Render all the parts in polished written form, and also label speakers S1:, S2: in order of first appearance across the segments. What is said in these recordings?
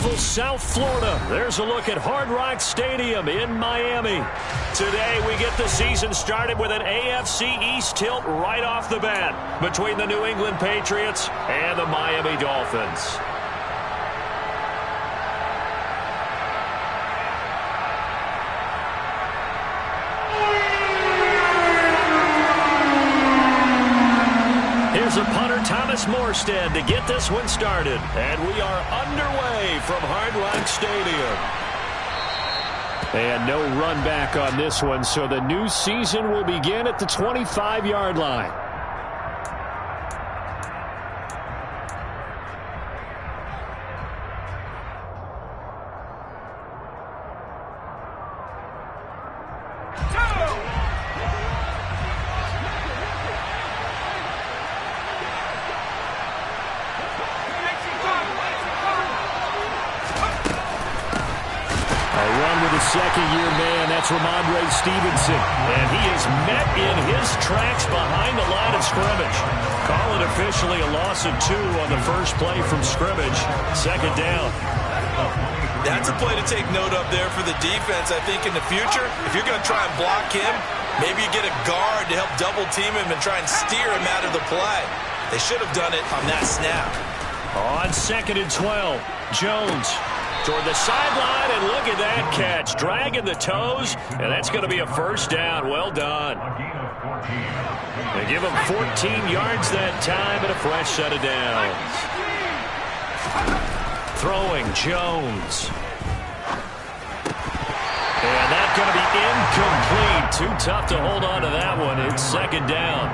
S1: beautiful South Florida. There's a look at Hard Rock Stadium in Miami. Today we get the season started with an AFC East tilt right off the bat between the New England Patriots and the Miami Dolphins. Here's a punter, Thomas Morstead, to get this one started. And we are underway from Hard Rock Stadium. And no run back on this one, so the new season will begin at the 25-yard line.
S2: Second-year man, that's Ramondre Stevenson. And he is met in his tracks behind the line of scrimmage.
S1: Call it officially a loss of 2 on the first play from scrimmage. Second down.
S3: That's a play to take note of there for the defense. I think in the future, if you're going to try and block him, maybe you get a guard to help double-team him and try and steer him out of the play. They should have done it on that snap.
S1: On 2nd and 12, Jones toward the sideline, and look at that catch. Dragging the toes, and that's going to be a first down. Well done. They give him 14 yards that time and a fresh set of downs. Throwing Jones. And that's going to be incomplete. Too tough to hold on to that one. It's second down.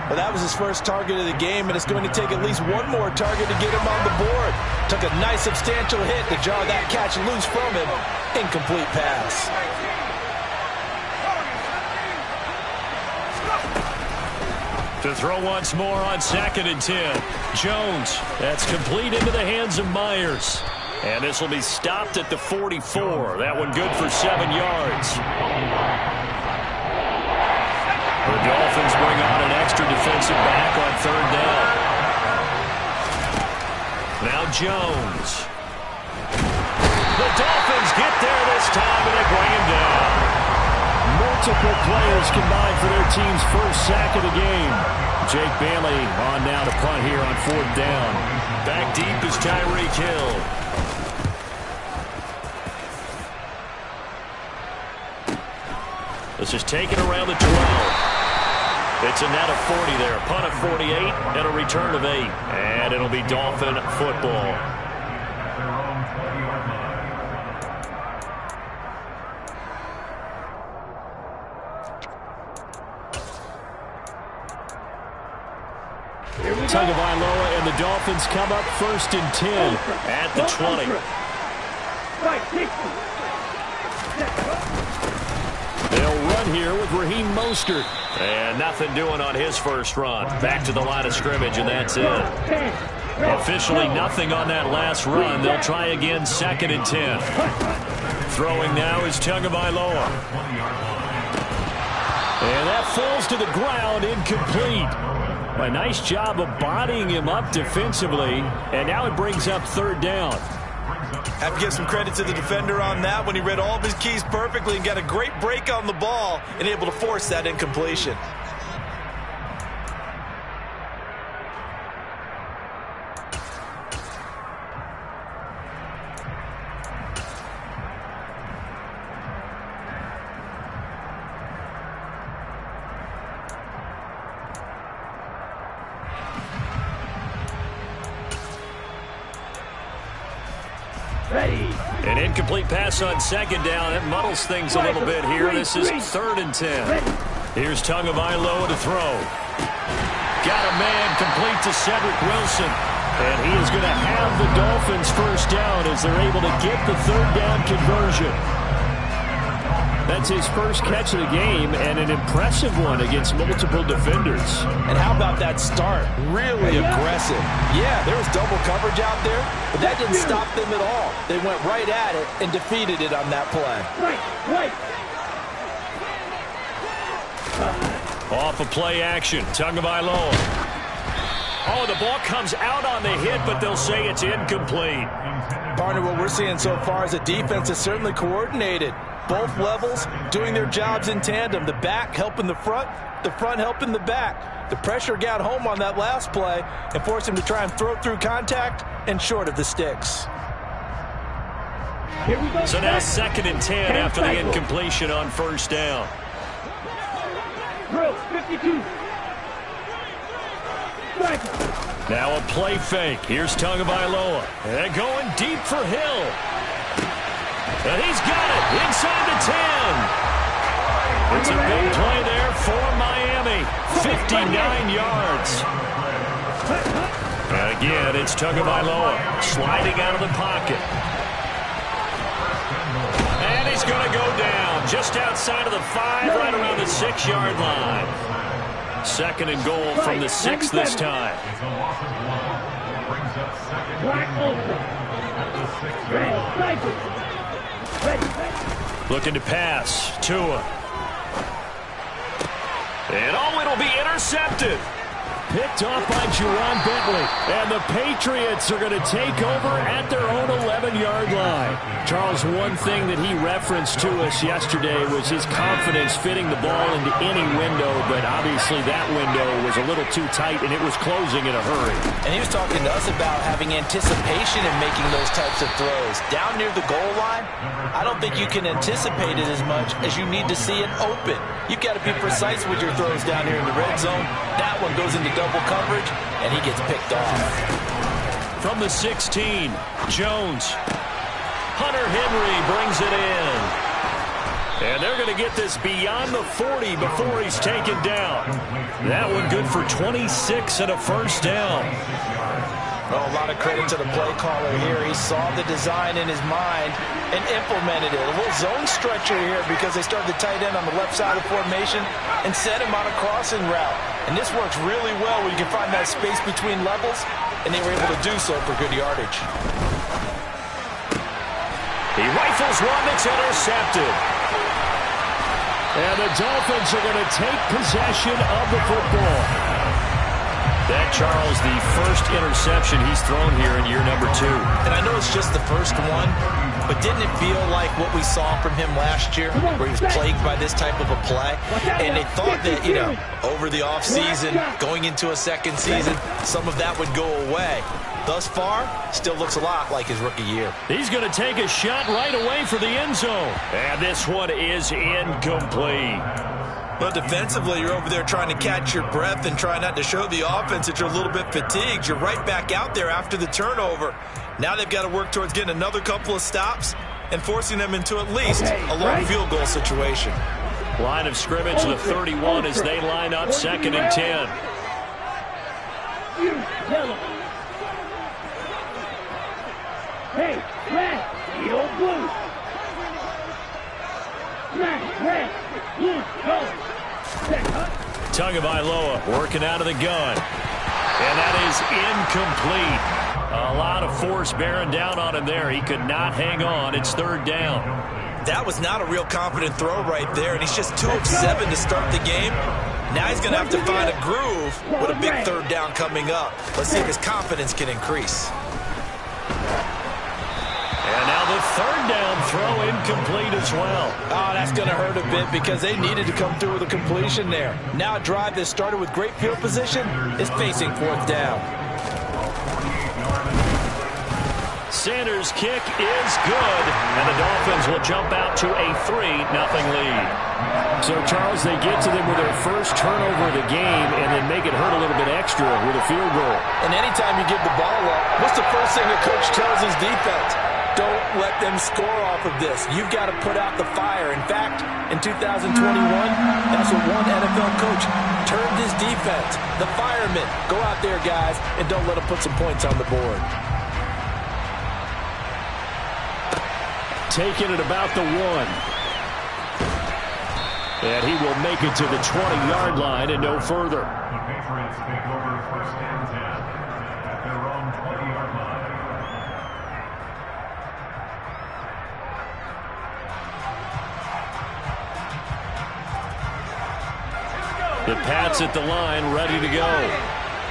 S3: Well, that was his first target of the game, and it's going to take at least one more target to get him on the board. Took a nice substantial hit to jar that catch loose from him. Incomplete pass.
S1: To throw once more on 2nd and 10. Jones, that's complete into the hands of Myers. And this will be stopped at the 44. That one good for 7 yards. The Dolphins bring on an extra defensive back on 3rd down. Now Jones. The Dolphins get there this time, and they bring him down.
S2: Multiple players combined for their team's first sack of the game. Jake Bailey on now to punt here on 4th down.
S1: Back deep is Tyreek Hill. This is taken around the 12. It's a net of 40 there. A punt of 48 and a return of 8. And it'll be Dolphin football.
S2: Tagovailoa and the Dolphins come up 1st and 10
S1: at the 20.
S2: They'll run here with Raheem Mostert.
S1: And nothing doing on his first run. Back to the line of scrimmage, and that's it. Officially nothing on that last run. They'll try again 2nd and 10. Throwing now is Tagovailoa.
S2: And that falls to the ground, incomplete. A nice job of bodying him up defensively. And now it brings up 3rd down.
S3: Have to give some credit to the defender on that when he read all of his keys perfectly and got a great break on the ball and able to force that incompletion.
S1: An incomplete pass on 2nd down. That muddles things a little bit here. This is 3rd and 10. Here's Tagovailoa to throw. Got a man complete to Cedric Wilson. And he is going to have the Dolphins first down as they're able to get the 3rd down conversion.
S2: That's his first catch of the game, and an impressive one against multiple defenders.
S3: And how about that start? Really aggressive. Yeah, there was double coverage out there, but that didn't stop them at all. They went right at it and defeated it on that play.
S1: Off of play action, Tagovailoa.
S2: Oh, the ball comes out on the hit, but they'll say it's incomplete.
S3: Partner, what we're seeing so far is the defense is certainly coordinated. Both levels doing their jobs in tandem. The back helping the front helping the back. The pressure got home on that last play and forced him to try and throw through contact and short of the sticks.
S2: So now 2nd and 10 after the incompletion on first down.
S4: Drill 52.
S2: Now a play fake. Here's Tagovailoa. And going deep for Hill. And he's got it inside the 10. It's a big play there for Miami. 59 yards. And again, it's Tagovailoa sliding out of the pocket. And he's going to go down just outside of the 5, right around the 6-yard line. 2nd and goal from the 6 this time. Looking to pass. Tua. And it'll be intercepted. Picked off by Jerron Bentley. And the Patriots are going to take over at their own 11-yard line. Charles, one thing that he referenced to us yesterday was his confidence fitting the ball into any window, but obviously that window was a little too tight, and it was closing in a hurry.
S3: And he was talking to us about having anticipation in making those types of throws. Down near the goal line, I don't think you can anticipate it as much as you need to see it open. You've got to be precise with your throws down here in the red zone. That one goes into double coverage, and he gets picked off.
S2: From the 16, Jones. Hunter Henry brings it in. And they're going to get this beyond the 40 before he's taken down. That one good for 26 and a first down.
S3: Well, a lot of credit to the play caller here. He saw the design in his mind and implemented it. A little zone stretcher here because they started the tight end on the left side of the formation and set him on a crossing route. And this works really well when you can find that space between levels, and they were able to do so for good yardage.
S2: He rifles one that's intercepted. And the Dolphins are going to take possession of the football. That, Charles, the first interception he's thrown here in year number 2.
S3: And I know it's just the first one, but didn't it feel like what we saw from him last year, where he was plagued by this type of a play? And they thought that, over the offseason, going into a second season, some of that would go away. Thus far, still looks a lot like his rookie year.
S2: He's going to take a shot right away for the end zone. And this one is incomplete.
S3: But defensively, you're over there trying to catch your breath and try not to show the offense that you're a little bit fatigued. You're right back out there after the turnover. Now they've got to work towards getting another couple of stops and forcing them into at least a long field goal situation.
S2: Line of scrimmage, the 31 as they line up 2nd and 10.
S4: Hey, red, yellow, blue. Red, blue, go.
S2: Tagovailoa working out of the gun. And that is incomplete. A lot of force bearing down on him there. He could not hang on. It's 3rd down.
S3: That was not a real confident throw right there, and he's just 2 of 7 to start the game. Now he's going to have to find a groove with a big 3rd down coming up. Let's see if his confidence can increase.
S2: And now the 3rd down throw incomplete as well.
S3: Oh, that's going to hurt a bit because they needed to come through with a completion there. Now a drive that started with great field position is facing 4th down.
S2: Sanders' kick is good, and the Dolphins will jump out to a 3-0 lead. So, Charles, they get to them with their first turnover of the game and then make it hurt a little bit extra with a field goal.
S3: And anytime you give the ball up, what's the first thing the coach tells his defense? Don't let them score off of this. You've got to put out the fire. In fact, in 2021, that's what one NFL coach termed his defense. The firemen. Go out there, guys, and don't let them put some points on the board.
S2: Taking it about the 1. And he will make it to the 20-yard line and no further.
S5: The Patriots take over 1st and 10 at their own 20-yard line.
S2: The Pats at the line, ready to go.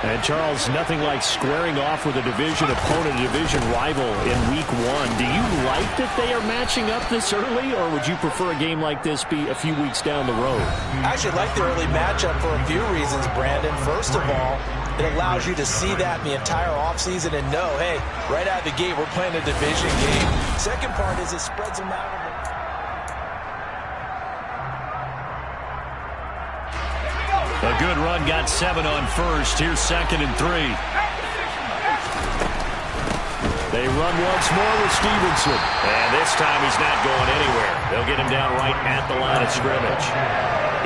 S2: And Charles, nothing like squaring off with a division opponent, a division rival in week 1. Do you like that they are matching up this early, or would you prefer a game like this be a few weeks down the road?
S3: I actually like the early matchup for a few reasons, Brandon. First of all, it allows you to see that in the entire offseason and know, hey, right out of the gate, we're playing a division game. Second part is it spreads them out.
S1: A good run, got 7 on first. Here's 2nd and 3.
S2: They run once more with Stevenson.
S1: And this time he's not going anywhere. They'll get him down right at the line of scrimmage.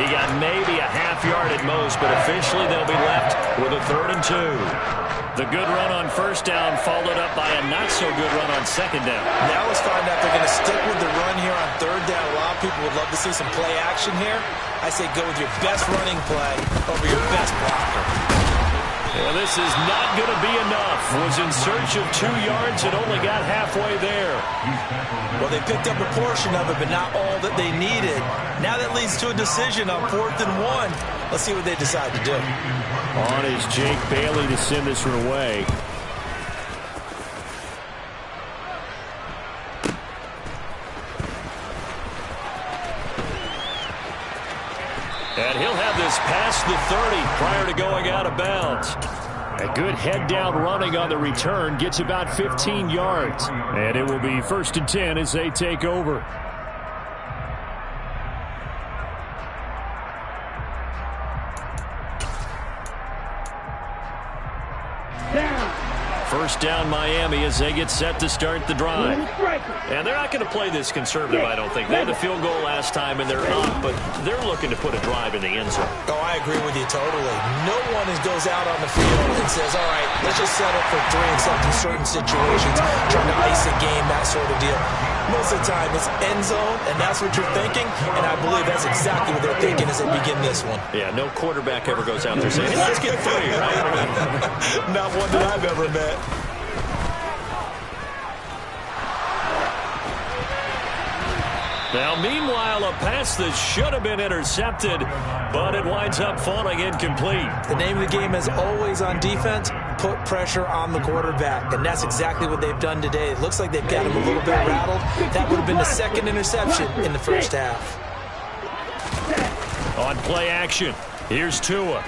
S1: He got maybe a half yard at most, but officially they'll be left with a 3rd and 2. The good run on first down followed up by a not-so-good run on second down.
S3: Now let's find out they're going to stick with the run here on 3rd down. A lot of people would love to see some play action here. I say go with your best running play over your best blocker.
S1: Yeah, this is not going to be enough. Was in search of 2 yards and only got halfway there.
S3: Well, they picked up a portion of it, but not all that they needed. Now that leads to a decision on 4th and 1. Let's see what they decide to do.
S2: On is Jake Bailey to send this one away.
S1: And he'll have this past the 30 prior to going out of bounds.
S2: A good head-down running on the return gets about 15 yards. And it will be 1st and 10 as they take over.
S1: First down Miami as they get set to start the drive. And they're not going to play this conservative, I don't think. They had a field goal last time and they're up, but they're looking to put a drive in the end zone.
S3: Oh, I agree with you totally. No one goes out on the field and says, all right, let's just settle for 3 except in certain situations, trying to ice a game, that sort of deal. Most of the time it's end zone, and that's what you're thinking, and I believe that's exactly what they're thinking as they begin this one.
S1: Yeah, no quarterback ever goes out there saying, hey, let's get 3, right?
S3: Not one that I've ever met.
S1: Now, meanwhile, a pass that should have been intercepted, but it winds up falling incomplete.
S3: The name of the game is always on defense, put pressure on the quarterback, and that's exactly what they've done today. It looks like they've got him a little bit rattled. That would have been the 2nd interception in the first half.
S1: On play action, here's Tua.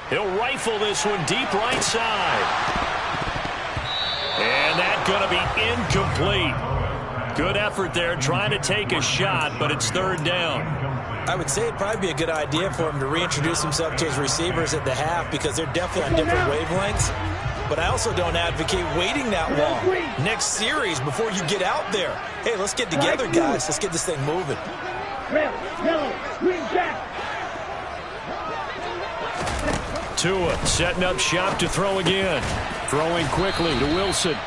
S1: He'll rifle this one deep right side. And that's going to be incomplete. Good effort there, trying to take a shot, but it's 3rd down.
S3: I would say it'd probably be a good idea for him to reintroduce himself to his receivers at the half because they're definitely on different wavelengths. But I also don't advocate waiting that long. Next series, before you get out there. Hey, let's get together, guys. Let's get this thing moving.
S1: Tua setting up shop to throw again.
S2: Throwing quickly to Wilson.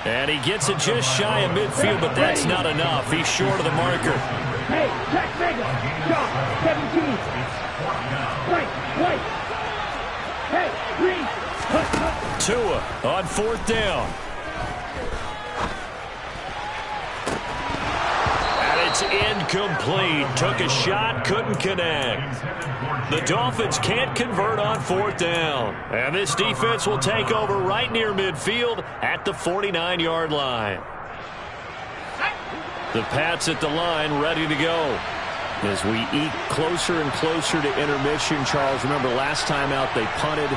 S1: And he gets it just shy of midfield, but that's not enough. He's short of the marker.
S4: Hey, Jack Vega, shot, 17. White. Hey, 3.
S1: Tua on 4th down. And it's incomplete. Took a shot, couldn't connect. The Dolphins can't convert on 4th down. And this defense will take over right near midfield at the 49-yard line. The Pats at the line, ready to go.
S2: As we eke closer and closer to intermission, Charles, remember last time out they punted.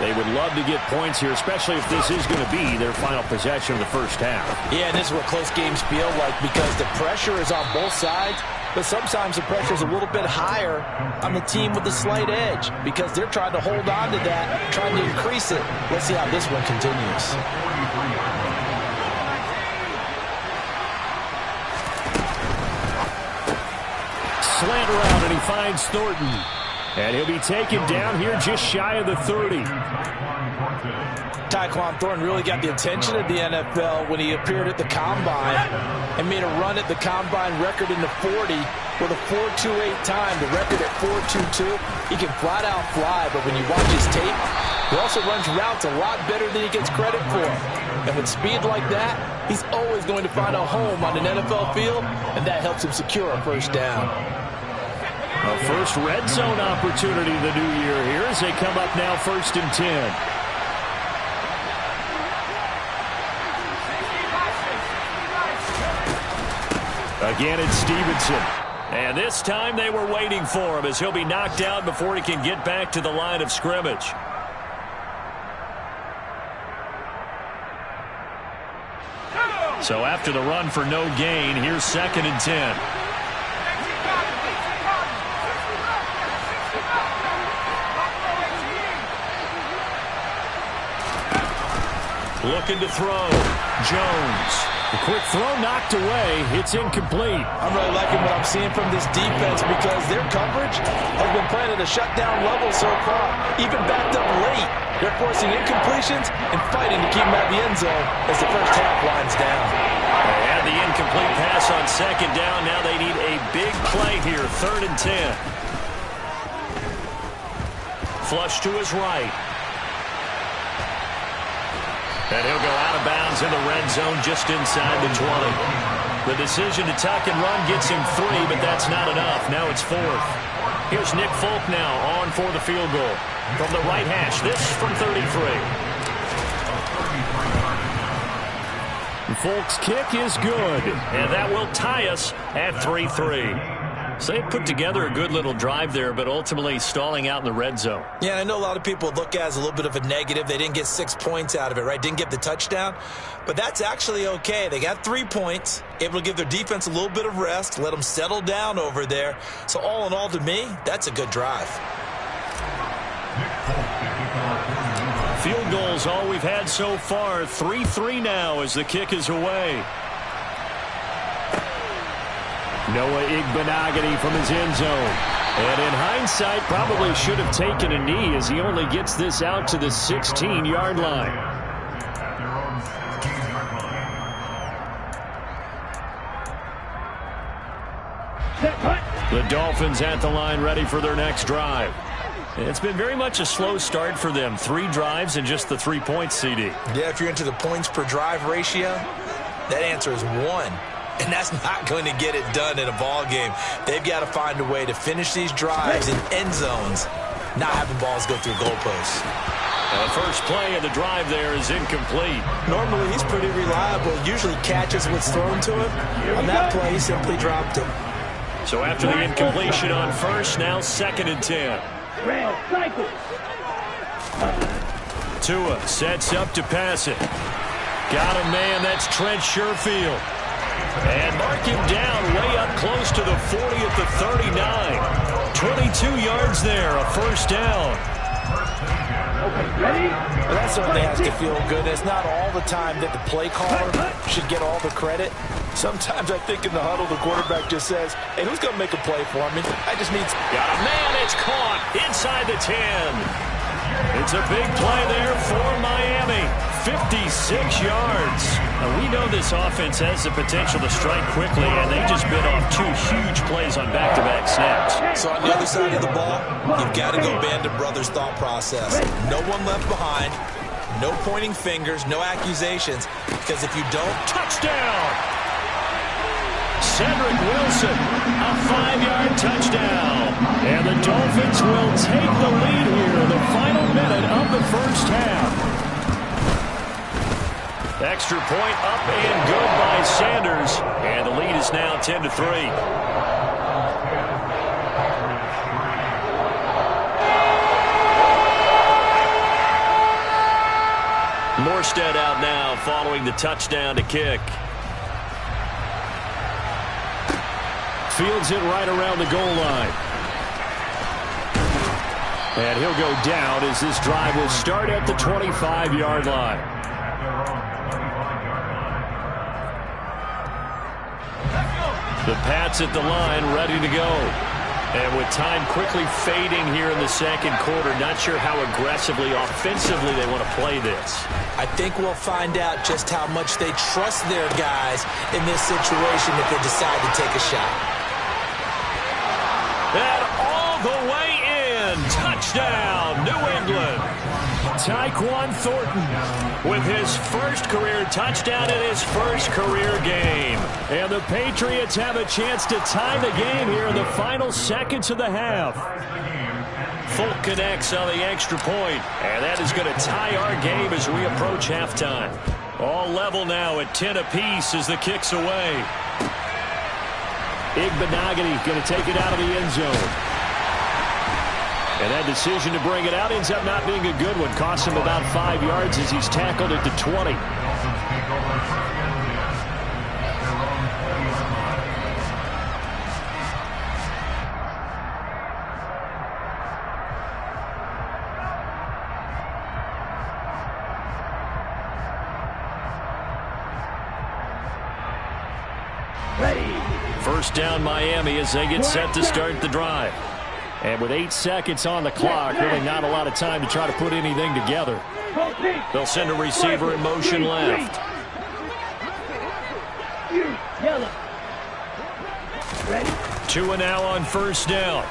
S2: They would love to get points here, especially if this is going to be their final possession of the first half.
S3: Yeah, and this is what close games feel like because the pressure is on both sides, but sometimes the pressure is a little bit higher on the team with the slight edge because they're trying to hold on to that, trying to increase it. Let's see how this one continues.
S2: Slant route, and he finds Thornton. And he'll be taken down here just shy of the 30.
S3: Tyquan Thornton really got the attention of the NFL when he appeared at the Combine and made a run at the Combine record in the 40 with a 4.28 time. The record at 4.22. He can flat out fly, but when you watch his tape, he also runs routes a lot better than he gets credit for. And with speed like that, he's always going to find a home on an NFL field, and that helps him secure a first down.
S2: A first red zone opportunity the new year here as they come up now 1st and 10. Again, it's Stevenson. And this time they were waiting for him as he'll be knocked down before he can get back to the line of scrimmage. So after the run for no gain, here's 2nd and 10. Looking to throw. Jones. The quick throw knocked away. It's incomplete.
S3: I'm really liking what I'm seeing from this defense because their coverage has been playing at a shutdown level so far. Even backed up late. They're forcing incompletions and fighting to keep them at the end zone as the first half winds down.
S2: They had the incomplete pass on 2nd down. Now they need a big play here. 3rd and 10. Flush to his right. And he'll go out of bounds in the red zone just inside the 20. The decision to tuck and run gets him 3, but that's not enough. Now it's 4th. Here's Nick Folk now on for the field goal. From the right hash, this from 33. Folk's kick is good, and that will tie us at 3-3. So they put together a good little drive there, but ultimately stalling out in the red zone.
S3: Yeah, I know a lot of people look at it as a little bit of a negative. They didn't get 6 points out of it, right? Didn't get the touchdown. But that's actually okay. They got 3 points, able to give their defense a little bit of rest, let them settle down over there. So all in all, to me, that's a good drive.
S2: Field goals all we've had so far. 3-3 now as the kick is away. Noah Igbenogany from his end zone. And in hindsight, probably should have taken a knee as he only gets this out to the 16-yard line. The Dolphins at the line ready for their next drive. It's been very much a slow start for them. 3 drives and just the 3 points, CD.
S3: Yeah, if you're into the points per drive ratio, that answer is 1. And that's not going to get it done in a ball game. They've got to find a way to finish these drives in end zones, not having balls go through goalposts.
S2: The first play of the drive there is incomplete.
S3: Normally, he's pretty reliable. Usually catches what's thrown to him. On that play, he simply dropped it.
S2: So after the incompletion on first, now 2nd and 10. Tua sets up to pass it. Got a man, that's Trent Sherfield. And mark him down way up close to the 40 at the 39. 22 yards there, a first down.
S3: Well, that certainly has to feel good. It's not all the time that the play caller should get all the credit. Sometimes I think in the huddle, the quarterback just says, hey, who's going to make a play for me? I just need...
S2: Got a man, it's caught inside the 10. It's a big play there for Miami. 56 yards. Now, we know this offense has the potential to strike quickly, and they just bit off 2 huge plays on back-to-back snaps.
S3: So on the other side of the ball, you've got to go Band of Brothers thought process. No one left behind. No pointing fingers, no accusations. Because if you don't...
S2: Touchdown! Cedric Wilson, a 5-yard touchdown. And the Dolphins will take the lead here in the final minute of the first half. Extra point up and good by Sanders. And the lead is now 10-3. Morstead out now following the touchdown to kick. Fields it right around the goal line. And he'll go down as this drive will start at the 25-yard line. The Pats at the line, ready to go. And with time quickly fading here in the second quarter, not sure how aggressively, offensively they want to play this.
S3: I think we'll find out just how much they trust their guys in this situation if they decide to take a shot.
S2: And all the way in. Touchdown, New England. Tyquan Thornton with his first career touchdown in his first career game. And the Patriots have a chance to tie the game here in the final seconds of the half.
S1: Folk connects on the extra point, and that is going to tie our game as we approach halftime. All level now at 10 apiece as the kick's away.
S2: Igbenogany going to take it out of the end zone. And that decision to bring it out ends up not being a good one. Costs him about 5 yards as he's tackled at the 20.
S1: First down Miami as they get set to start the drive.
S2: And with 8 seconds on the clock, really not a lot of time to try to put anything together.
S1: They'll send a receiver in motion left. Two and now on first down.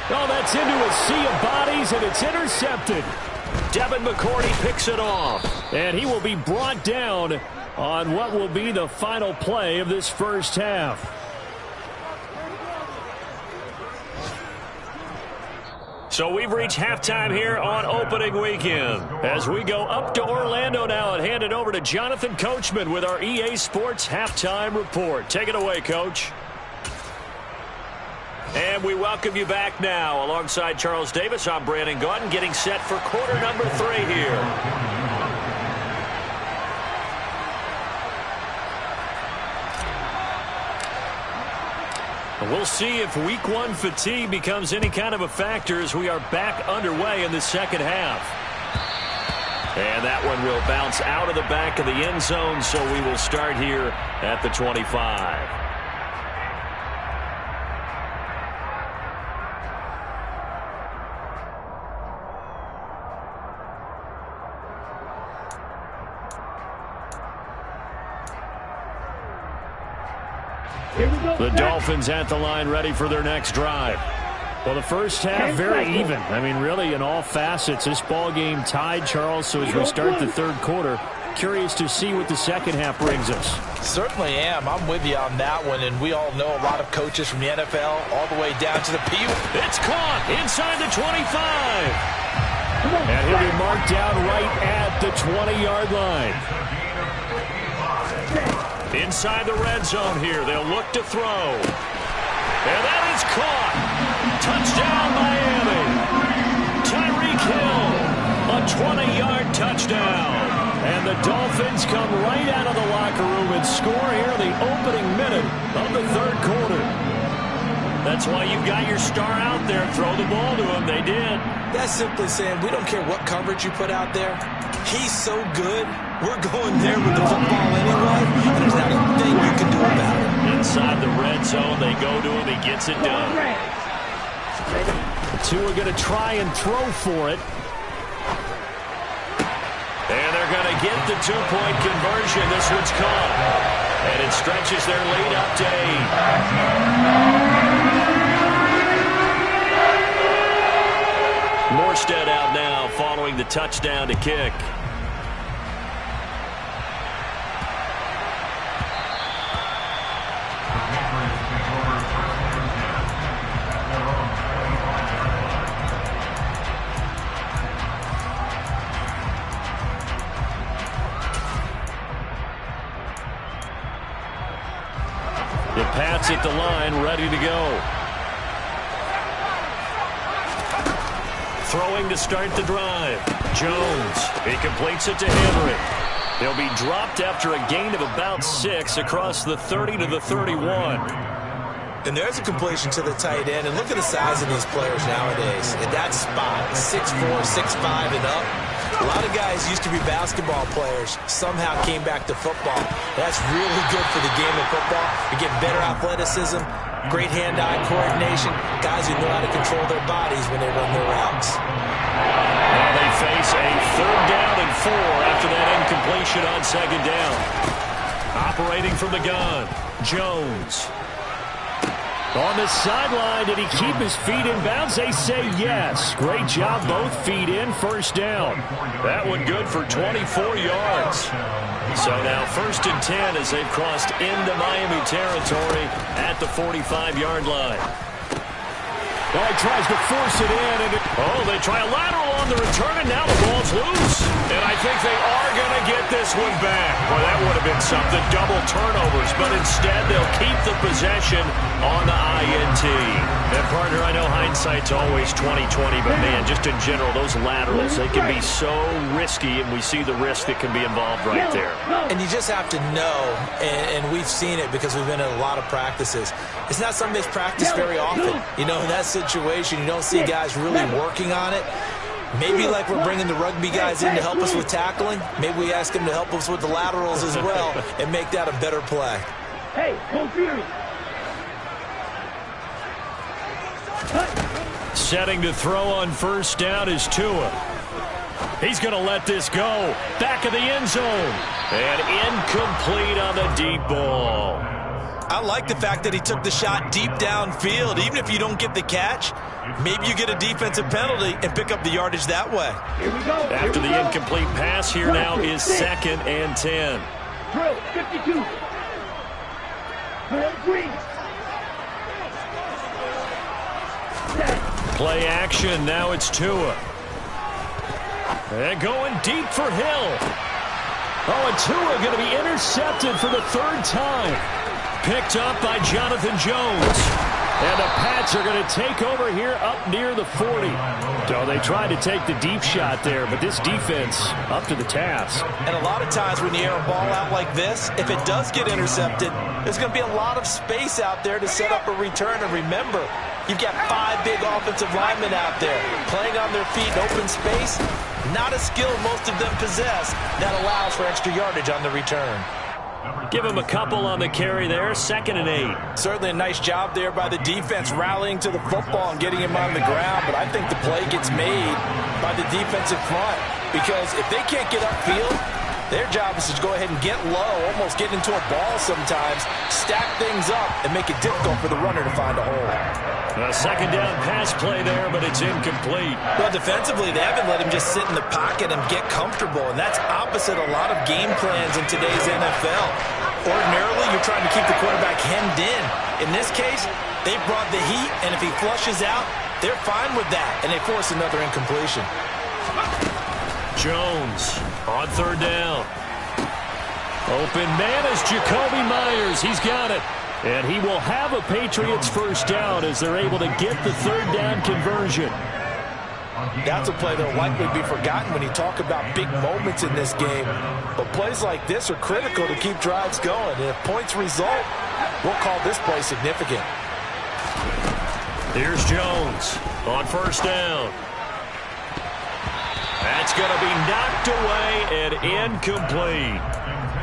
S2: Oh, that's into a sea of bodies, and it's intercepted.
S1: Devin McCourty picks it off.
S2: And he will be brought down on what will be the final play of this first half.
S1: So we've reached halftime here on opening weekend. As we go up to Orlando now and hand it over to Jonathan Coachman with our EA Sports Halftime Report. Take it away, Coach. And we welcome you back now. Alongside Charles Davis, I'm Brandon Gaudin, getting set for quarter number 3 here. We'll see if week 1 fatigue becomes any kind of a factor as we are back underway in the second half. And that one will bounce out of the back of the end zone, so we will start here at the 25. The Dolphins at the line ready for their next drive.
S2: Well, the first half very even. I mean, really in all facets. This ball game tied, Charles, so as we start the third quarter, curious to see what the second half brings us.
S3: Certainly am. I'm with you on that one, and we all know a lot of coaches from the NFL all the way down to the PU.
S1: It's caught inside the 25.
S2: And he'll be marked down right at the 20-yard line.
S1: Inside the red zone here. They'll look to throw. And that is caught. Touchdown, Miami. Tyreek Hill, a 20-yard touchdown. And the Dolphins come right out of the locker room and score here in the opening minute of the third quarter. That's why you've got your star out there. Throw the ball to him. They did.
S3: That's simply saying we don't care what coverage you put out there. He's so good. We're going there with the football anyway, and there's not a thing you can do about it.
S1: Inside the red zone, they go to him. He gets it done.
S2: The two are going to try and throw for it.
S1: And they're going to get the two-point conversion. This one's caught. And it stretches their lead up to 8. Morstead out now following the touchdown to kick. The Pats at the line, ready to go. Throwing to start the drive. Jones, he completes it to Henry. They'll be dropped after a gain of about 6 across the 30 to the 31.
S3: And there's a completion to the tight end. And look at the size of these players nowadays. At that spot, 6'4", 6'5", and up. A lot of guys used to be basketball players, somehow came back to football. That's really good for the game of football. You get better athleticism, great hand-eye coordination, guys who know how to control their bodies when they run their routes.
S1: Now they face a 3rd down and 4 after that incompletion on 2nd down. Operating from the gun, Jones.
S2: On the sideline, did he keep his feet in bounds? They say yes. Great job, both feet in, first down.
S1: That one good for 24 yards. So now 1st and 10 as they've crossed into Miami territory at the 45-yard line.
S2: Oh, he tries to force it in. And
S1: they try a lateral on the return, and now the ball's loose. And I think they are going to get this one back. Well, that would have been something, double turnovers. But instead, they'll keep the possession on the INT. And, partner, I know hindsight's always 20/20, but, man, just in general, those laterals, they can be so risky, and we see the risk that can be involved right there.
S3: And you just have to know, and we've seen it because we've been in a lot of practices. It's not something that's practiced very often. You know, in that situation, you don't see guys really working on it. Maybe like we're bringing the rugby guys in to help us with tackling, maybe we ask them to help us with the laterals as well and make that a better play.
S4: Hey, go Fury.
S2: setting to throw on 1st down is Tua. He's going to let this go. Back of the end zone.
S1: And incomplete on the deep ball.
S3: I like the fact that he took the shot deep downfield. Even if you don't get the catch, maybe you get a defensive penalty and pick up the yardage that way.
S4: Here we go.
S1: After the incomplete pass, here now is 2nd and 10.
S4: Drill 52. Green.
S1: Play action. Now it's Tua. And going deep for Hill.
S2: Oh, and Tua going to be intercepted for the 3rd time.
S1: Picked up by Jonathan Jones.
S2: And the Pats are going to take over here up near the 40. So they tried to take the deep shot there, but this defense up to the task.
S3: And a lot of times when you air a ball out like this, if it does get intercepted, there's going to be a lot of space out there to set up a return. And remember, you've got 5 big offensive linemen out there playing on their feet in open space. Not a skill most of them possess that allows for extra yardage on the return.
S1: Give him a couple on the carry there. 2nd and 8.
S3: Certainly a nice job there by the defense rallying to the football and getting him on the ground. But I think the play gets made by the defensive front. Because if they can't get upfield, their job is to go ahead and get low, almost get into a ball sometimes, stack things up, and make it difficult for the runner to find a hole.
S1: A 2nd down pass play there, but it's incomplete.
S3: Well, defensively, they haven't let him just sit in the pocket and get comfortable, and that's opposite a lot of game plans in today's NFL. Ordinarily, you're trying to keep the quarterback hemmed in. In this case, they brought the heat, and if he flushes out, they're fine with that, and they force another incompletion.
S1: Jones on 3rd down. Open man is Jacoby Myers. He's got it.
S2: And he will have a Patriots 1st down as they're able to get the 3rd down conversion.
S3: That's a play that will likely be forgotten when you talk about big moments in this game. But plays like this are critical to keep drives going. And if points result, we'll call this play significant.
S1: Here's Jones on 1st down. That's going to be knocked away and incomplete.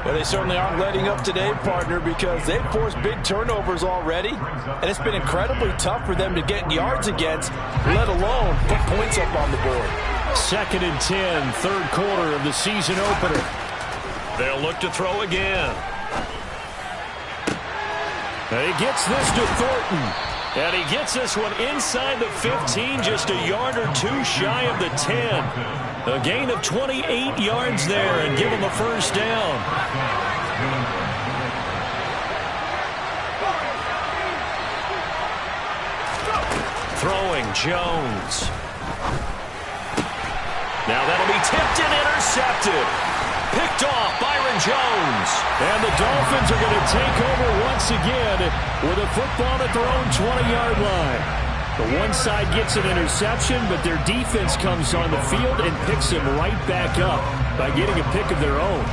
S3: Well, they certainly aren't letting up today, partner, because they've forced big turnovers already, and it's been incredibly tough for them to get yards against, let alone put points up on the board.
S2: 2nd and 10, 3rd quarter of the season opener.
S1: They'll look to throw again.
S2: He gets this to Thornton.
S1: And he gets this one inside the 15, just a yard or 2 shy of the 10. A gain of 28 yards there and give him a 1st down. Throwing Jones. Now that'll be tipped and intercepted. Picked off Byron Jones.
S2: And the Dolphins are going to take over once again with a football at their own 20-yard line. The one side gets an interception, but their defense comes on the field and picks them right back up by getting a pick of their own.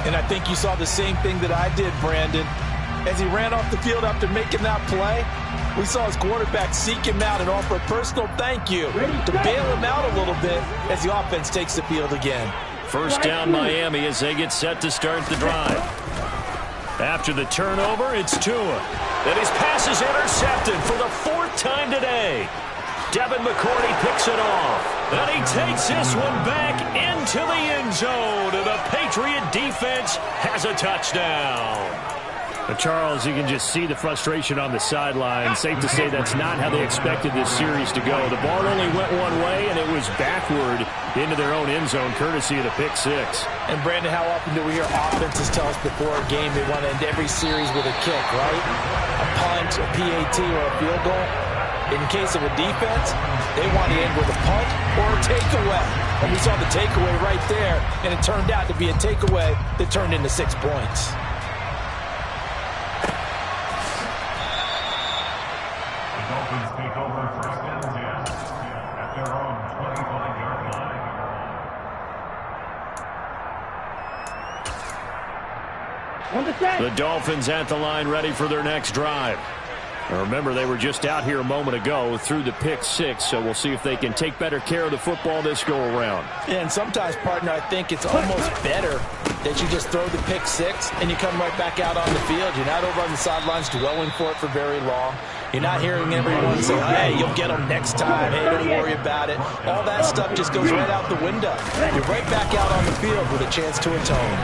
S3: And I think you saw the same thing that I did, Brandon. As he ran off the field after making that play, we saw his quarterback seek him out and offer a personal thank you to bail him out a little bit as the offense takes the field again.
S1: 1st down Miami as they get set to start the drive. After the turnover, it's Tua. And his pass is intercepted for the 4th time today. Devin McCourty picks it off. And he takes this one back into the end zone. And the Patriot defense has a touchdown.
S2: Charles, you can just see the frustration on the sideline. Safe to say that's not how they expected this series to go. The ball only went one way, and it was backward into their own end zone, courtesy of the pick six.
S6: And, Brandon, how often do we hear offenses tell us before a game they want to end every series with a kick, right? A punt, a PAT, or a field goal. In case of a defense, they want to end with a punt or a takeaway. And we saw the takeaway right there, and it turned out to be a takeaway that turned into 6 points.
S5: Dolphins take over first and 10 at their own 25-yard line.
S2: The Dolphins at the line, ready for their next drive. Now remember, they were just out here a moment ago through the pick six, so we'll see if they can take better care of the football this go-around.
S6: Yeah, and sometimes, partner, I think it's almost better that you just throw the pick six and you come right back out on the field. You're not over on the sidelines dwelling for it for very long. You're not hearing everyone say, hey, you'll get them next time. Hey, don't worry about it. All that stuff just goes right out the window. You're right back out on the field with a chance to atone.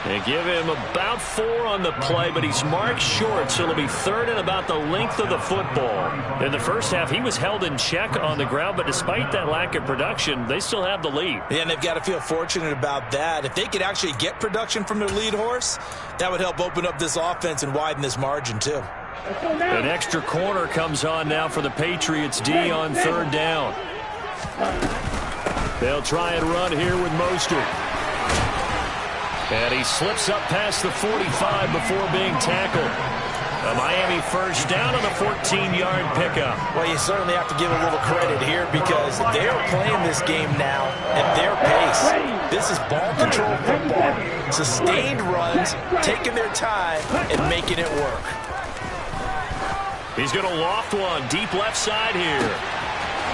S2: They give him about 4 on the play, but he's marked short, so it'll be third and about the length of the football. In the first half, he was held in check on the ground, but despite that lack of production, they still have the lead.
S6: Yeah, and they've got to feel fortunate about that. If they could actually get production from their lead horse, that would help open up this offense and widen this margin, too.
S2: An extra corner comes on now for the Patriots D on third down. They'll try and run here with Mostert. And he slips up past the 45 before being tackled. A Miami first down on the 14-yard pickup.
S6: Well, you certainly have to give a little credit here because they're playing this game now at their pace. This is ball control football. Sustained runs, taking their time, and making it work.
S2: He's going to loft one deep left side here.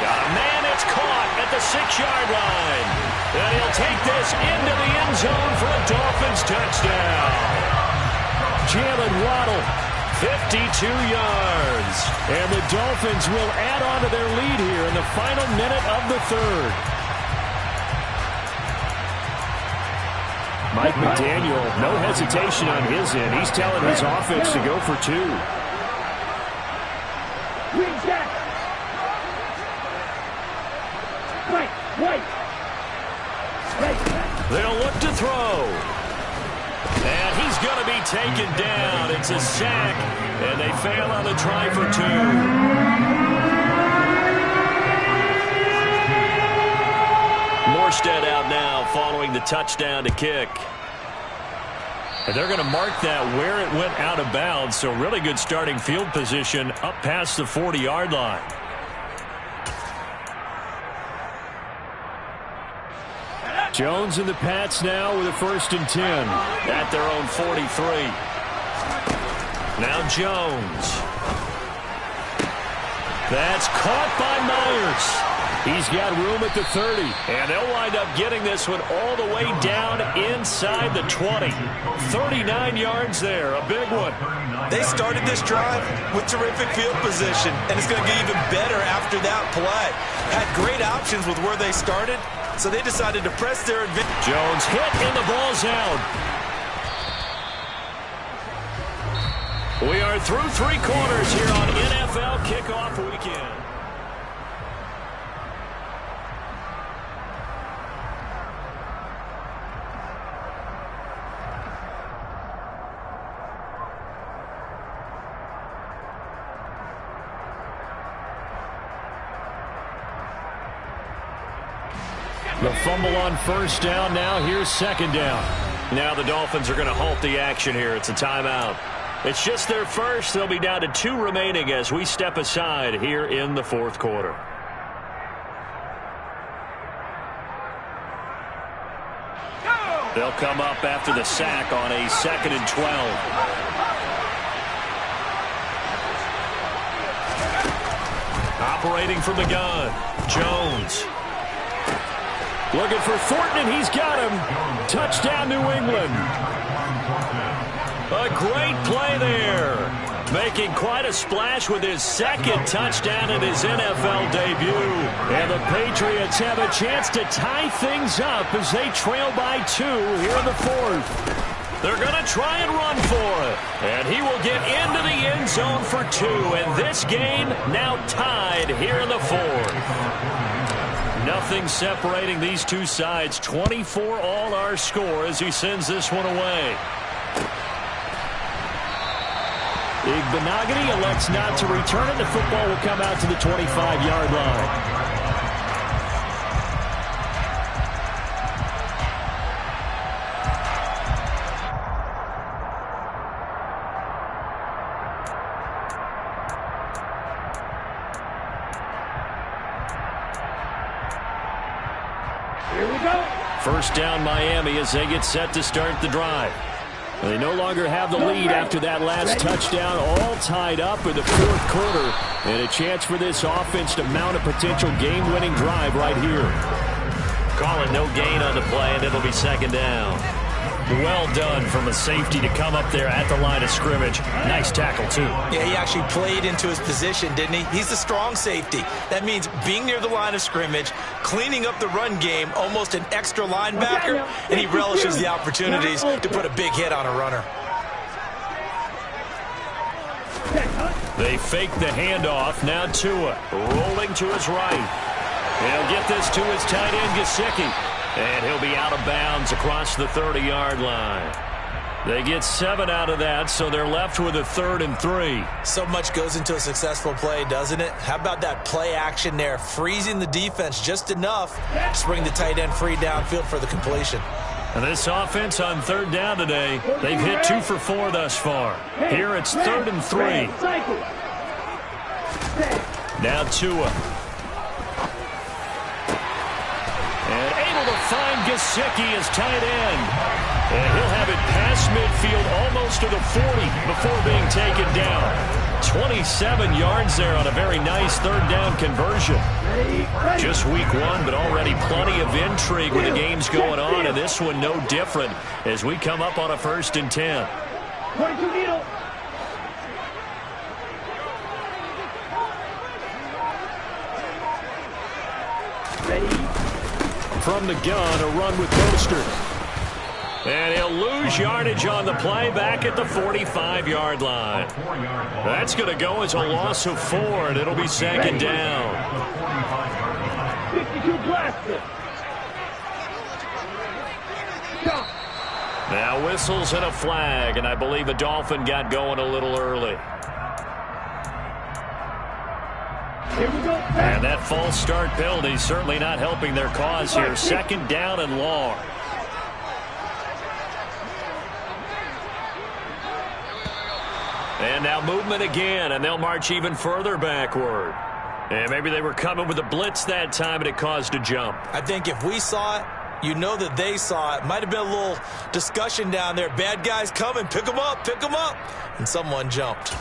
S2: Got a man, it's caught at the 6-yard line. And he'll take this into the end zone for a Dolphins touchdown. Jalen Waddle, 52 yards. And the Dolphins will add on to their lead here in the final minute of the third. Mike McDaniel, no hesitation on his end. He's telling his offense to go for 2. They'll look to throw. And he's going to be taken down. It's a sack, and they fail on the try for 2. Morstead out now following the touchdown to kick. And they're going to mark that where it went out of bounds, so really good starting field position up past the 40-yard line. Jones and the Pats now with a 1st and 10 at their own 43. Now Jones. That's caught by Myers. He's got room at the 30. And they'll wind up getting this one all the way down inside the 20. 39 yards there, a big one.
S3: They started this drive with terrific field position, and it's going to get even better after that play. Had great options with where they started, so they decided to press their advantage.
S2: Jones hit and the ball's out. We are through 3 quarters here on NFL Kickoff Weekend. The fumble on first down. Now here's second down. Now the Dolphins are going to halt the action here. It's a timeout. It's just their first. They'll be down to 2 remaining as we step aside here in the 4th quarter. They'll come up after the sack on a 2nd and 12. Operating from the gun, Jones. Looking for Thornton, and he's got him. Touchdown, New England. A great play there. Making quite a splash with his 2nd touchdown in his NFL debut. And the Patriots have a chance to tie things up as they trail by 2 here in the 4th. They're going to try and run for it. And he will get into the end zone for 2. And this game now tied here in the 4th. Nothing separating these two sides. 24 all our score as he sends this one away. Igbenogany elects not to return it. The football will come out to the 25-yard line. First down Miami as they get set to start the drive. They no longer have the lead after that last touchdown, all tied up in the 4th quarter. And a chance for this offense to mount a potential game-winning drive right here.
S1: Calling no gain on the play, and it'll be second down. Well done from a safety to come up there at the line of scrimmage. Nice tackle, too.
S3: Yeah, he actually played into his position, didn't he? He's a strong safety. That means being near the line of scrimmage, cleaning up the run game, almost an extra linebacker, and he relishes the opportunities to put a big hit on a runner.
S2: They fake the handoff. Now Tua rolling to his right. He'll get this to his tight end, Gesicki. And he'll be out of bounds across the 30-yard line. They get 7 out of that, so they're left with a 3rd and 3.
S3: So much goes into a successful play, doesn't it? How about that play action there, freezing the defense just enough to bring the tight end free downfield for the completion.
S2: And this offense on 3rd down today, they've hit 2 for 4 thus far. Here it's 3rd and 3. Now Tua. And able to find Gesicki as tight end. And he'll have it past midfield almost to the 40 before being taken down. 27 yards there on a very nice 3rd down conversion. Just week 1, but already plenty of intrigue with the games going on. And this one no different as we come up on a 1st and 10.
S4: 22 needle.
S2: From the gun, a run with Mostert. And he'll lose yardage on the play back at the 45-yard line. That's going to go as a loss of 4, and it'll be second down.
S4: 52 blaster.
S2: Now whistles and a flag, and I believe a Dolphin got going a little early. And that false start penalty certainly not helping their cause here. Second down and long. And now movement again, and they'll march even further backward. And maybe they were coming with a blitz that time, and it caused a jump.
S3: I think if we saw it, you know that they saw it. Might have been a little discussion down there. Bad guys coming, pick them up, pick them up. And someone jumped.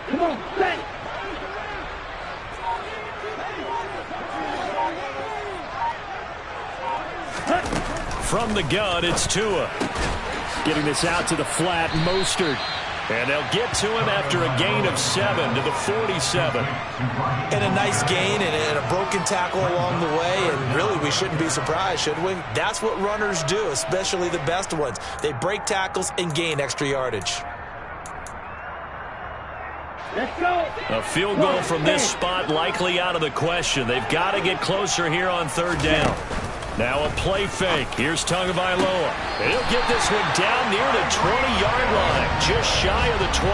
S4: Come on, bang!
S2: From the gun, it's Tua. Getting this out to the flat, Mostert. And they'll get to him after a gain of 7 to the 47.
S3: And a nice gain and a broken tackle along the way. And really, we shouldn't be surprised, should we? That's what runners do, especially the best ones. They break tackles and gain extra yardage.
S4: Let's go.
S2: A field goal from this spot likely out of the question. They've got to get closer here on 3rd down. Now a play fake. Here's Tagovailoa. And he'll get this one down near the 20-yard line, just shy of the 20.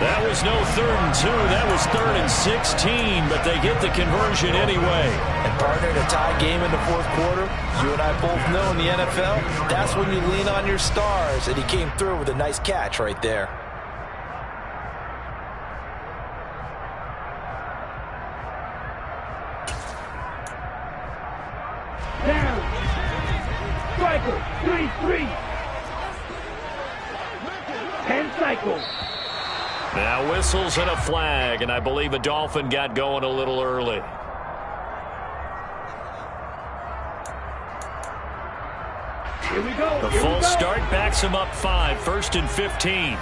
S2: That was no 3rd and 2. That was 3rd and 16, but they get the conversion anyway.
S6: And partner, in a tie game in the 4th quarter, you and I both know in the NFL, that's when you lean on your stars, and he came through with a nice catch right there.
S4: Down. Striker. 3-3. 10 cycles.
S1: Now whistles and a flag, and I believe a Dolphin got going a little early.
S4: Here we go.
S1: The full start backs him up 5, 1st and 15.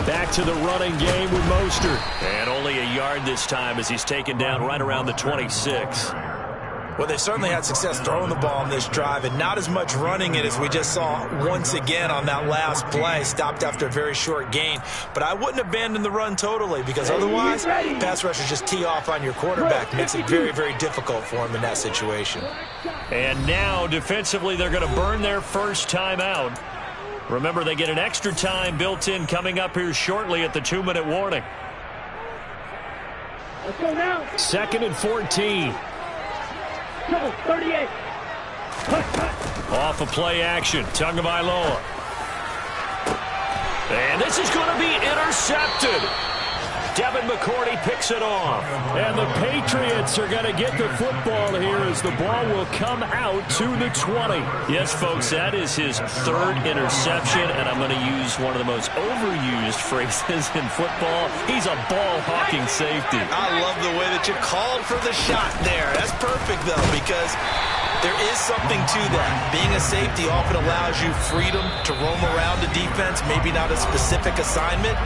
S2: Back to the running game with Mostert.
S1: And only a yard this time as he's taken down right around the 26.
S3: Well, they certainly had success throwing the ball on this drive and not as much running it as we just saw once again on that last play. Stopped after a very short gain. But I wouldn't abandon the run totally because otherwise pass rushers just tee off on your quarterback. Makes it very, very difficult for him in that situation.
S1: And now defensively they're going to burn their first time out. Remember, they get an extra time built in coming up here shortly at the 2-minute warning.
S4: Let's go now.
S2: 2nd and 14.
S4: 38.
S1: Off of play action, Tagovailoa. And this is going to be intercepted. Devin McCourty picks it off.
S2: And the Patriots are going to get the football here as the ball will come out to the 20.
S1: Yes, folks, that is his 3rd interception, and I'm going to use one of the most overused phrases in football. He's a ball-hawking safety.
S3: I love the way that you called for the shot there. That's perfect, though, because there is something to that. Being a safety often allows you freedom to roam around the defense, maybe not a specific assignment.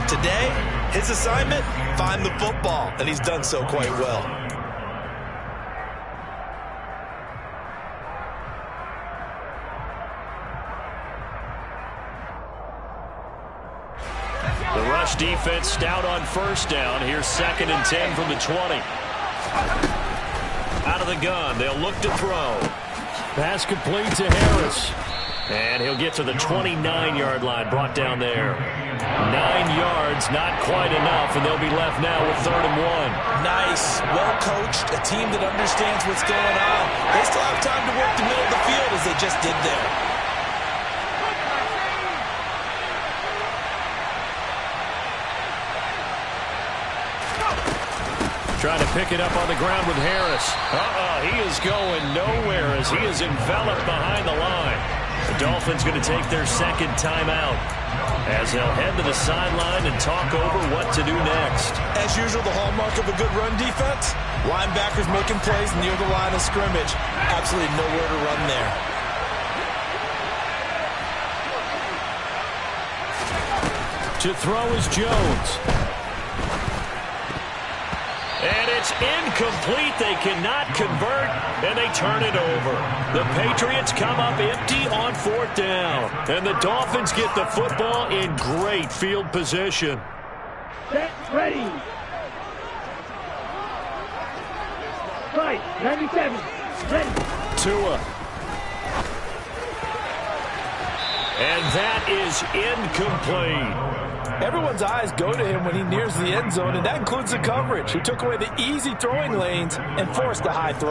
S3: Today, his assignment, find the football, and he's done so quite well.
S1: The rush defense stout on 1st down. Here's 2nd and 10 from the 20. Out of the gun, they'll look to throw.
S2: Pass complete to Harris.
S1: And he'll get to the 29-yard line, brought down there. 9 yards, not quite enough, and they'll be left now with 3rd and 1.
S3: Nice, well-coached, a team that understands what's going on. They still have time to work the middle of the field as they just did there.
S1: Trying to pick it up on the ground with Harris. He is going nowhere as he is enveloped behind the line. The Dolphins going to take their 2nd timeout as they'll head to the sideline and talk over what to do next.
S3: As usual, the hallmark of a good run defense, linebackers making plays near the line of scrimmage. Absolutely nowhere to run there.
S2: To throw is Jones.
S1: And it's incomplete. They cannot convert, and they turn it over. The Patriots come up empty on 4th down, and the Dolphins get the football in great field position.
S4: Set, ready. Fight, 97. Ready.
S2: Tua.
S1: And that is incomplete.
S6: Everyone's eyes go to him when he nears the end zone, and that includes the coverage. He took away the easy throwing lanes and forced a high throw.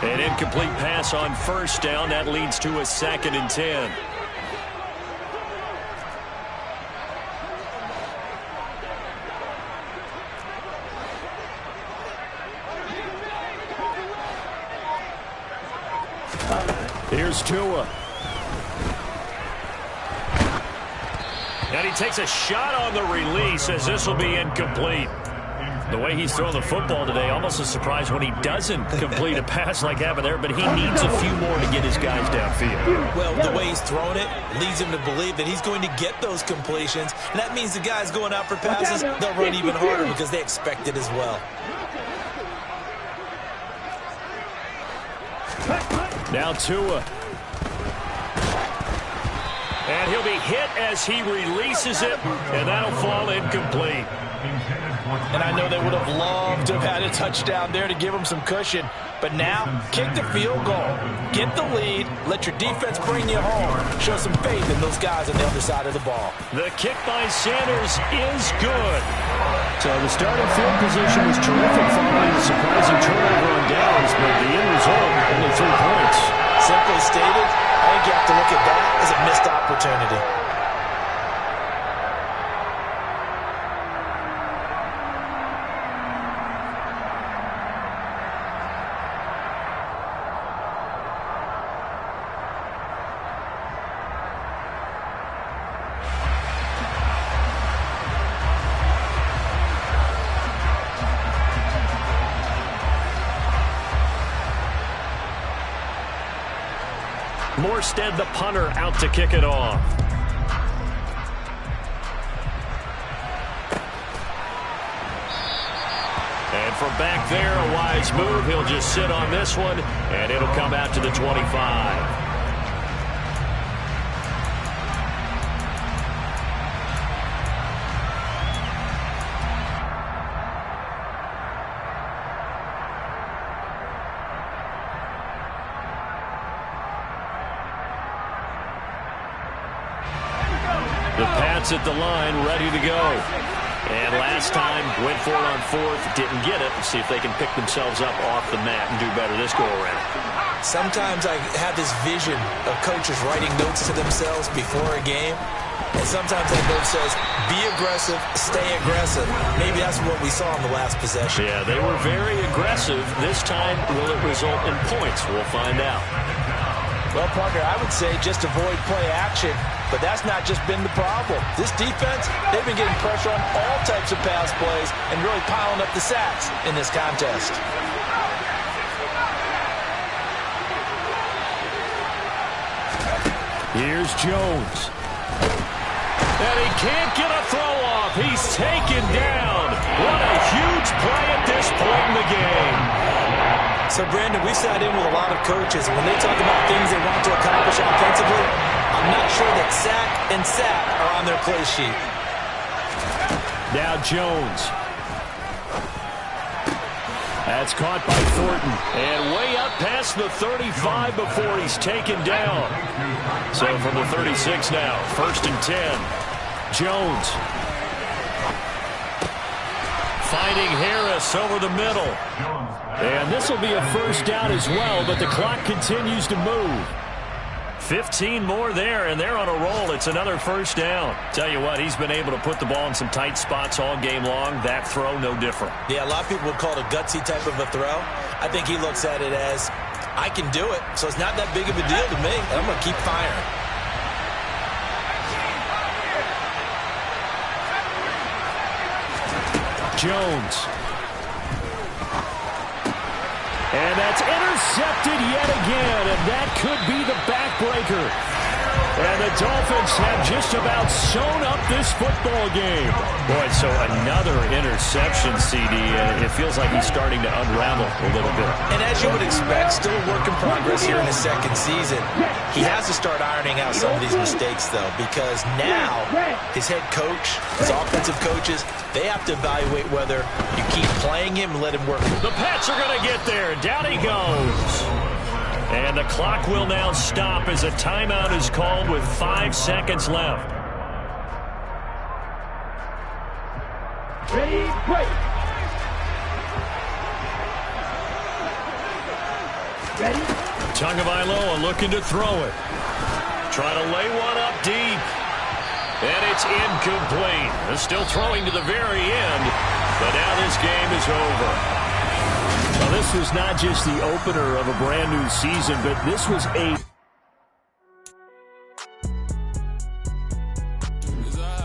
S1: An incomplete pass on 1st down. That leads to a 2nd and 10.
S2: Here's Tua.
S1: And he takes a shot on the release as this will be incomplete. The way he's throwing the football today, almost a surprise when he doesn't complete a pass like happened there, but he needs a few more to get his guys downfield.
S3: Well, the way he's throwing it leads him to believe that he's going to get those completions, and that means the guys going out for passes, they'll run even harder because they expect it as well.
S2: Now Tua.
S1: And he'll be hit as he releases it, and that'll fall incomplete.
S6: And I know they would have loved to have had a touchdown there to give them some cushion. But now, kick the field goal. Get the lead. Let your defense bring you home. Show some faith in those guys on the other side of the ball.
S1: The kick by Sanders is good.
S2: So the starting field position was terrific following the surprising turnover on downs, but the end result, only 3 points.
S3: Simply stated,
S6: look at that as a missed opportunity.
S2: Morstead, the punter, out to kick it off. And from back there, a wise move. He'll just sit on this one, and it'll come out to the 25. The Pats at the line, ready to go. And last time, went for it on fourth, didn't get it. Let's see if they can pick themselves up off the mat and do better this go-around.
S6: Sometimes I have this vision of coaches writing notes to themselves before a game. And sometimes that note says, be aggressive, stay aggressive. Maybe that's what we saw in the last possession.
S2: Yeah, they were very aggressive. This time, will it result in points? We'll find out.
S6: Well, partner, I would say just avoid play action, but that's not just been the problem. This defense, they've been getting pressure on all types of pass plays and really piling up the sacks in this contest.
S2: Here's Jones. And he can't get a throw off. He's taken down. What a huge play at this point in the game.
S6: So, Brandon, we sat in with a lot of coaches, and when they talk about things they want to accomplish offensively, I'm not sure that sack and sack are on their play sheet.
S2: Now Jones. That's caught by Thornton. And way up past the 35 before he's taken down. So from the 36 now, 1st and 10. Jones. Finding Harris over the middle. And this will be a first down as well, but the clock continues to move. 15 more there, and they're on a roll. It's another first down. Tell you what, he's been able to put the ball in some tight spots all game long. That throw, no different.
S6: Yeah, a lot of people would call it a gutsy type of a throw. I think he looks at it as, I can do it, so it's not that big of a deal to me. I'm going to keep firing.
S2: Jones. And that's intercepted yet again, and that could be the backbreaker. And the Dolphins have just about sewn up this football game. Boy, so another interception, CD, and it feels like he's starting to unravel a little bit.
S6: And as you would expect, still a work in progress here in his second season. He has to start ironing out some of these mistakes, though, because now his head coach, his offensive coaches, they have to evaluate whether you keep playing him and let him work.
S2: The Pats are going to get there. Down he goes. And the clock will now stop as a timeout is called with 5 seconds left.
S4: Ready, break. Ready?
S2: Tagovailoa looking to throw it. Trying to lay one up deep. And it's incomplete. They're still throwing to the very end. But now this game is over. Well, this was not just the opener of a brand new season, but this was a